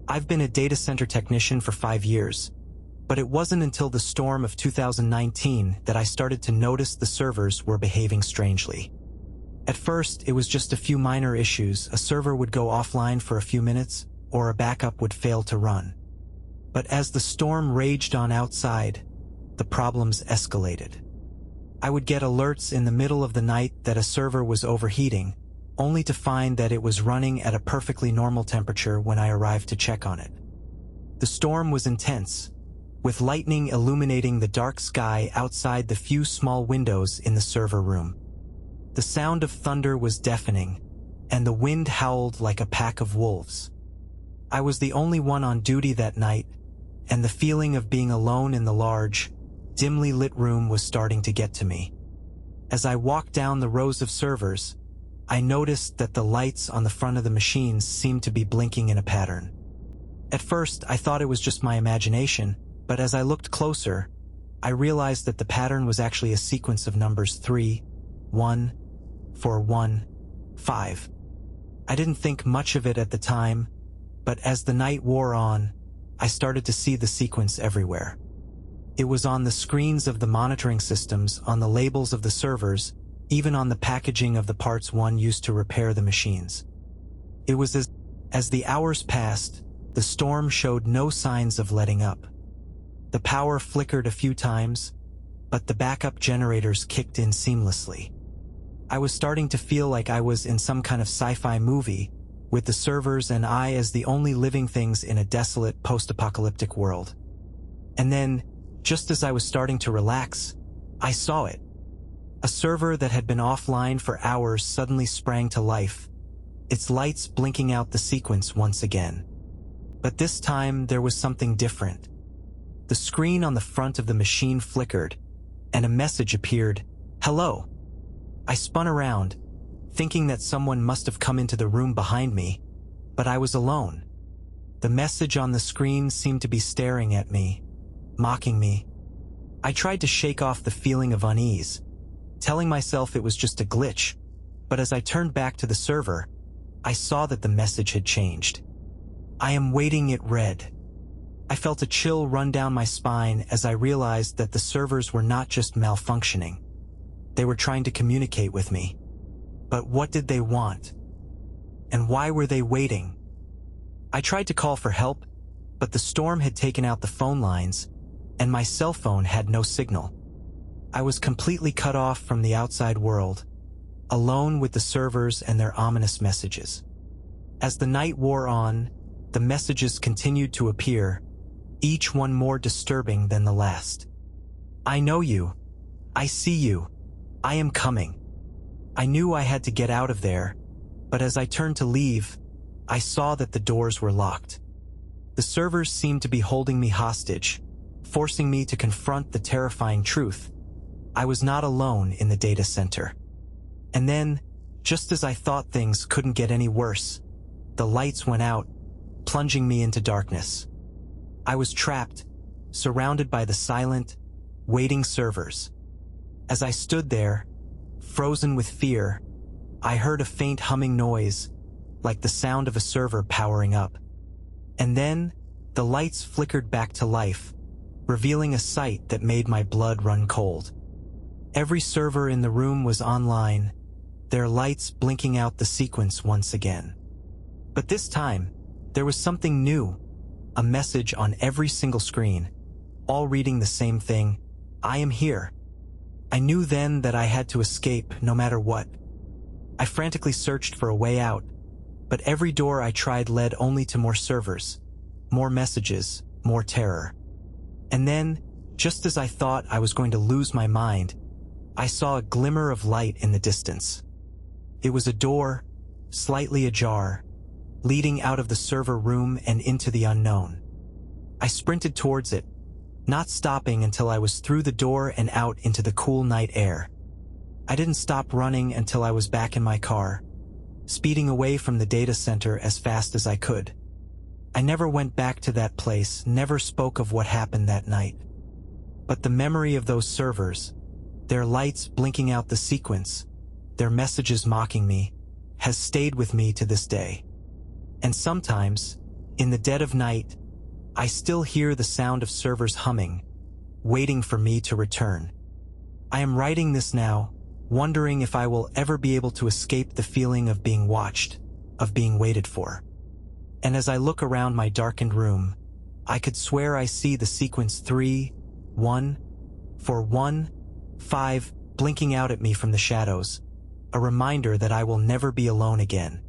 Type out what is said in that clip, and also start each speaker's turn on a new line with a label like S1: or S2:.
S1: I've been a data center technician for 5 years, but it wasn't until the storm of 2019 that I started to notice the servers were behaving strangely. At first, it was just a few minor issues. A server would go offline for a few minutes, or a backup would fail to run. But as the storm raged on outside, the problems escalated. I would get alerts in the middle of the night that a server was overheating, only to find that it was running at a perfectly normal temperature when I arrived to check on it. The storm was intense, with lightning illuminating the dark sky outside the few small windows in the server room. The sound of thunder was deafening, and the wind howled like a pack of wolves. I was the only one on duty that night, and the feeling of being alone in the large, dimly lit room was starting to get to me. As I walked down the rows of servers, I noticed that the lights on the front of the machines seemed to be blinking in a pattern. At first, I thought it was just my imagination, but as I looked closer, I realized that the pattern was actually a sequence of numbers 3, 1, 4, 1, 5. I didn't think much of it at the time, but as the night wore on, I started to see the sequence everywhere. It was on the screens of the monitoring systems, on the labels of the servers, even on the packaging of the parts one used to repair the machines. It was as the hours passed, the storm showed no signs of letting up. The power flickered a few times, but the backup generators kicked in seamlessly. I was starting to feel like I was in some kind of sci-fi movie, with the servers and I as the only living things in a desolate post-apocalyptic world. And then, just as I was starting to relax, I saw it. A server that had been offline for hours suddenly sprang to life, its lights blinking out the sequence once again. But this time there was something different. The screen on the front of the machine flickered, and a message appeared, "Hello." I spun around, thinking that someone must have come into the room behind me, but I was alone. The message on the screen seemed to be staring at me, mocking me. I tried to shake off the feeling of unease, telling myself it was just a glitch, but as I turned back to the server, I saw that the message had changed. "I am waiting," it read. I felt a chill run down my spine as I realized that the servers were not just malfunctioning. They were trying to communicate with me. But what did they want? And why were they waiting? I tried to call for help, but the storm had taken out the phone lines, and my cell phone had no signal. I was completely cut off from the outside world, alone with the servers and their ominous messages. As the night wore on, the messages continued to appear, each one more disturbing than the last. "I know you. I see you. I am coming." I knew I had to get out of there, but as I turned to leave, I saw that the doors were locked. The servers seemed to be holding me hostage, forcing me to confront the terrifying truth. I was not alone in the data center. And then, just as I thought things couldn't get any worse, the lights went out, plunging me into darkness. I was trapped, surrounded by the silent, waiting servers. As I stood there, frozen with fear, I heard a faint humming noise, like the sound of a server powering up. And then, the lights flickered back to life, revealing a sight that made my blood run cold. Every server in the room was online, their lights blinking out the sequence once again. But this time, there was something new, a message on every single screen, all reading the same thing: "I am here." I knew then that I had to escape no matter what. I frantically searched for a way out, but every door I tried led only to more servers, more messages, more terror. And then, just as I thought I was going to lose my mind, I saw a glimmer of light in the distance. It was a door, slightly ajar, leading out of the server room and into the unknown. I sprinted towards it, not stopping until I was through the door and out into the cool night air. I didn't stop running until I was back in my car, speeding away from the data center as fast as I could. I never went back to that place, never spoke of what happened that night. But the memory of those servers, their lights blinking out the sequence, their messages mocking me, has stayed with me to this day. And sometimes, In the dead of night, I still hear the sound of servers humming, waiting for me to return. I am writing this now, wondering if I will ever be able to escape the feeling of being watched, of being waited for. And as I look around my darkened room, I could swear I see the sequence 3, 1, 4, 1, 5 blinking out at me from the shadows, a reminder that I will never be alone again.